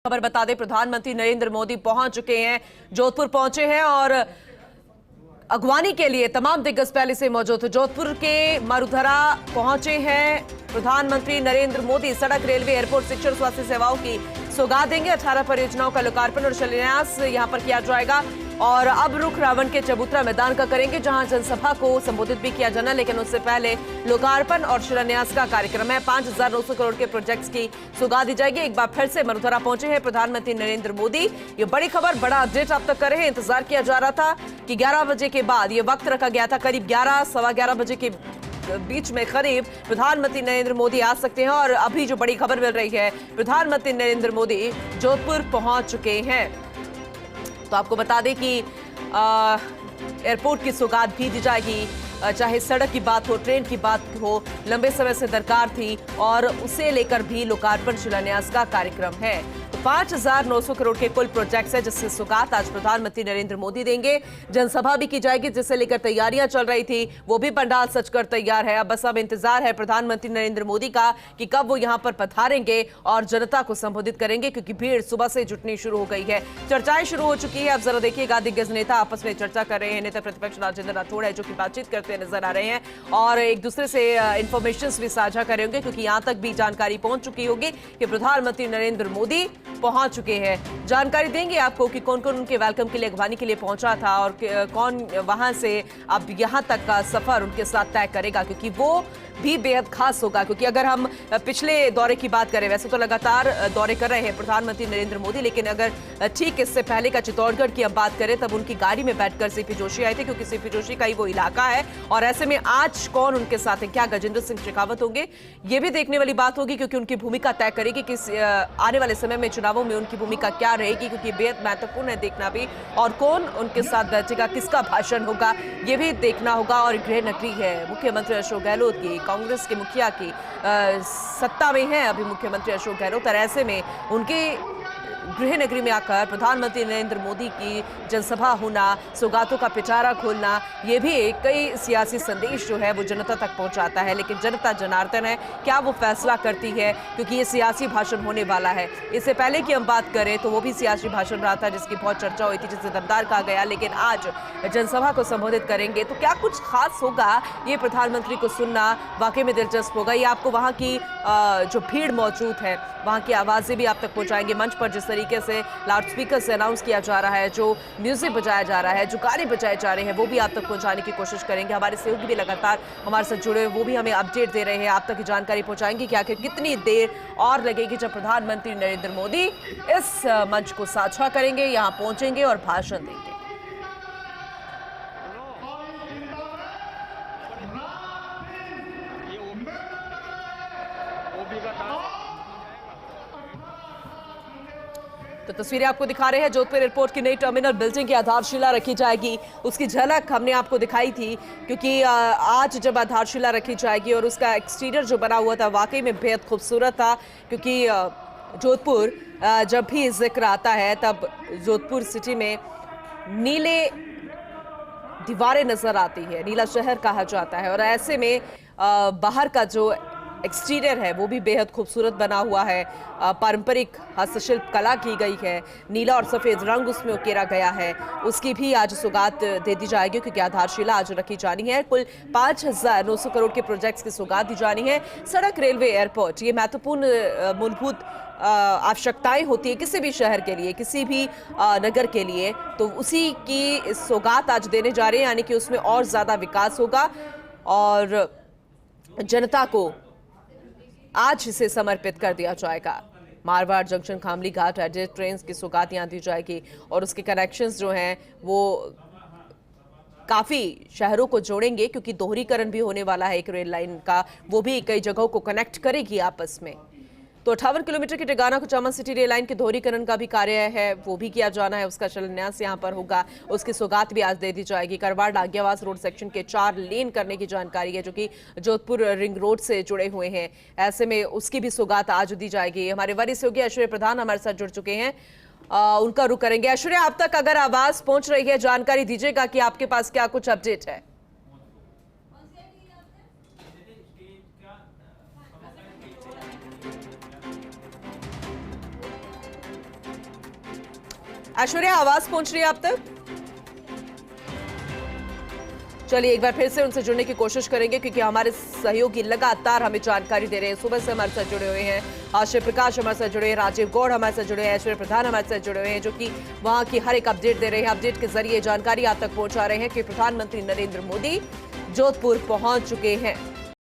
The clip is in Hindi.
खबर बता दें, प्रधानमंत्री नरेंद्र मोदी पहुंच चुके हैं, जोधपुर पहुंचे हैं और अगवानी के लिए तमाम दिग्गज पहले से मौजूद थे। जोधपुर के मरुधरा पहुंचे हैं प्रधानमंत्री नरेंद्र मोदी। सड़क, रेलवे, एयरपोर्ट, शिक्षण, स्वास्थ्य सेवाओं की सौगात देंगे। 18 परियोजनाओं का लोकार्पण और शिलान्यास यहां पर किया जाएगा। और अब रुख रावण के चबूतरा मैदान का करेंगे, जहां जनसभा को संबोधित भी किया जाना, लेकिन उससे पहले लोकार्पण और शिलान्यास का कार्यक्रम है। 5,900 करोड़ के प्रोजेक्ट्स की सौगात दी जाएगी। एक बार फिर से मरुधरा पहुंचे हैं प्रधानमंत्री नरेंद्र मोदी। ये बड़ी खबर, बड़ा अपडेट आप तक कर रहे हैं। इंतजार किया जा रहा था कि 11 बजे के बाद, ये वक्त रखा गया था करीब 11 सवा 11 बजे के बीच में करीब प्रधानमंत्री नरेंद्र मोदी आ सकते हैं। और अभी जो बड़ी खबर मिल रही है, प्रधानमंत्री नरेंद्र मोदी जोधपुर पहुंच चुके हैं। तो आपको बता दें कि एयरपोर्ट की सौगात भी दी जाएगी, चाहे सड़क की बात हो, ट्रेन की बात हो, लंबे समय से दरकार थी और उसे लेकर भी लोकार्पण शिलान्यास का कार्यक्रम है। 5,900 करोड़ के कुल प्रोजेक्ट्स है, जिससे सौगात आज प्रधानमंत्री नरेंद्र मोदी देंगे। जनसभा भी की जाएगी, जिसे लेकर तैयारियां चल रही थी, वो भी पंडाल सजकर तैयार है। अब बस अब इंतजार है प्रधानमंत्री नरेंद्र मोदी का कि कब वो यहां पर पधारेंगे और जनता को संबोधित करेंगे, क्योंकि भीड़ सुबह से जुटनी शुरू हो गई है। चर्चाएं शुरू हो चुकी है। अब जरा देखिएगा, दिग्गज नेता आपस में चर्चा कर रहे हैं। नेता प्रतिपक्ष राजेंद्र राठौड़ है जो कि बातचीत करते नजर आ रहे हैं और एक दूसरे से इंफॉर्मेशन भी साझा कर रहे होंगे, क्योंकि यहां तक भी जानकारी पहुंच चुकी होगी कि प्रधानमंत्री नरेंद्र मोदी पहुंच चुके हैं। जानकारी देंगे आपको कि कौन कौन उनके वेलकम के लिए, अगवानी के लिए पहुंचा था और कौन वहां से अब यहां तक का सफर उनके साथ तय करेगा, क्योंकि वो भी बेहद खास होगा। क्योंकि अगर हम पिछले दौरे की बात करें, वैसे तो लगातार दौरे कर रहे हैं प्रधानमंत्री नरेंद्र मोदी, लेकिन अगर ठीक इससे पहले का चित्तौड़गढ़ की हम बात करें, तब उनकी गाड़ी में बैठकर सीपी जोशी आए थे, क्योंकि सीपी जोशी का ही वो इलाका है। और ऐसे में आज कौन उनके साथ है, क्या गजेंद्र सिंह शेखावत होंगे, ये भी देखने वाली बात होगी, क्योंकि उनकी भूमिका तय करेगी कि आने वाले समय में चुनावों में उनकी भूमिका क्या रहेगी, क्योंकि बेहद महत्वपूर्ण है देखना भी। और कौन उनके साथ बैठेगा, किसका भाषण होगा, ये भी देखना होगा। और गृह नगरी है मुख्यमंत्री अशोक गहलोत की, कांग्रेस के मुखिया की सत्ता में है अभी मुख्यमंत्री अशोक गहलोत, और ऐसे में उनके गृह नगरी में आकर प्रधानमंत्री नरेंद्र मोदी की जनसभा होना, सौगातों का पिटारा खोलना, ये भी कई सियासी संदेश जो है वो जनता तक पहुंचाता है। लेकिन जनता जनार्दन है, क्या वो फैसला करती है, क्योंकि ये सियासी भाषण होने वाला है। इससे पहले की हम बात करें तो वो भी सियासी भाषण रहा था, जिसकी बहुत चर्चा हुई थी, जिसे दमदार कहा गया। लेकिन आज जनसभा को संबोधित करेंगे, तो क्या कुछ खास होगा, ये प्रधानमंत्री को सुनना वाकई में दिलचस्प होगा। ये आपको वहाँ की जो भीड़ मौजूद है, वहाँ की आवाज़ें भी आप तक पहुँचाएंगे। मंच पर जिस तरीके से लाउड स्पीकर से अनाउंस किया जा रहा है, जो म्यूजिक बजाया जा रहा है, जो गाने बजाए जा रहे हैं, वो भी आप तक पहुंचाने की कोशिश करेंगे। हमारे सहयोगी भी लगातार हमारे साथ जुड़े हुए, वो भी हमें अपडेट दे रहे हैं, आप तक की जानकारी पहुंचाएंगे कि आखिर कितनी देर और लगेगी जब प्रधानमंत्री नरेंद्र मोदी इस मंच को साझा करेंगे, यहाँ पहुंचेंगे और भाषण देंगे। तो तस्वीरें आपको दिखा रहे हैं, जोधपुर एयरपोर्ट की नई टर्मिनल बिल्डिंग की आधारशिला रखी जाएगी। उसकी झलक हमने आपको दिखाई थी, क्योंकि आज जब आधारशिला रखी जाएगी और उसका एक्सटीरियर जो बना हुआ था वाकई में बेहद खूबसूरत था। क्योंकि जोधपुर जब भी जिक्र आता है, तब जोधपुर सिटी में नीले दीवारें नजर आती है, नीला शहर कहा जाता है। और ऐसे में बाहर का जो एक्सटीरियर है वो भी बेहद खूबसूरत बना हुआ है। पारंपरिक हस्तशिल्प कला की गई है, नीला और सफ़ेद रंग उसमें उकेरा गया है। उसकी भी आज सौगात दे दी जाएगी, क्योंकि आधारशिला आज रखी जानी है। कुल 5,900 करोड़ के प्रोजेक्ट्स की सौगात दी जानी है। सड़क, रेलवे, एयरपोर्ट, ये महत्वपूर्ण मूलभूत आवश्यकताएं होती है किसी भी शहर के लिए, किसी भी नगर के लिए। तो उसी की सौगात आज देने जा रहे हैं, यानी कि उसमें और ज़्यादा विकास होगा और जनता को आज इसे समर्पित कर दिया जाएगा। मारवाड़ जंक्शन, खामली घाट, एडिट ट्रेन की सौगात यहाँ दी जाएगी और उसके कनेक्शंस जो हैं वो काफ़ी शहरों को जोड़ेंगे, क्योंकि दोहरीकरण भी होने वाला है एक रेल लाइन का, वो भी कई जगहों को कनेक्ट करेगी आपस में। तो 58 किलोमीटर की टिगाना कुचामन सिटी रेल लाइन के दोहरीकरण का भी कार्य है, वो भी किया जाना है। उसका शिलान्यास यहाँ पर होगा, उसकी सौगात भी आज दे दी जाएगी। करवाड़ डागियावास रोड सेक्शन के 4 लेन करने की जानकारी है, जो कि जोधपुर रिंग रोड से जुड़े हुए हैं। ऐसे में उसकी भी सौगात आज दी जाएगी। हमारे वरिष्ठ सहयोगी ऐश्वर्य प्रधान हमारे साथ जुड़ चुके हैं, उनका रुख करेंगे। ऐश्वर्य, आप तक अगर आवाज पहुंच रही है, जानकारी दीजिएगा कि आपके पास क्या कुछ अपडेट है। ऐश्वर्या, आवाज पहुंच रही है आप तक? चलिए एक बार फिर से उनसे जुड़ने की कोशिश करेंगे, क्योंकि हमारे सहयोगी लगातार हमें जानकारी दे रहे हैं। सुबह से हमारे साथ जुड़े हुए हैं आशिफ प्रकाश, हमारे साथ जुड़े हैं राजीव गौड़, हमारे साथ जुड़े हैं ऐश्वर्या प्रधान, हमारे साथ जुड़े हुए हैं, जो कि वहां की हर एक अपडेट दे रहे हैं। अपडेट के जरिए जानकारी आप तक पहुंचा रहे हैं कि प्रधानमंत्री नरेंद्र मोदी जोधपुर पहुंच चुके हैं।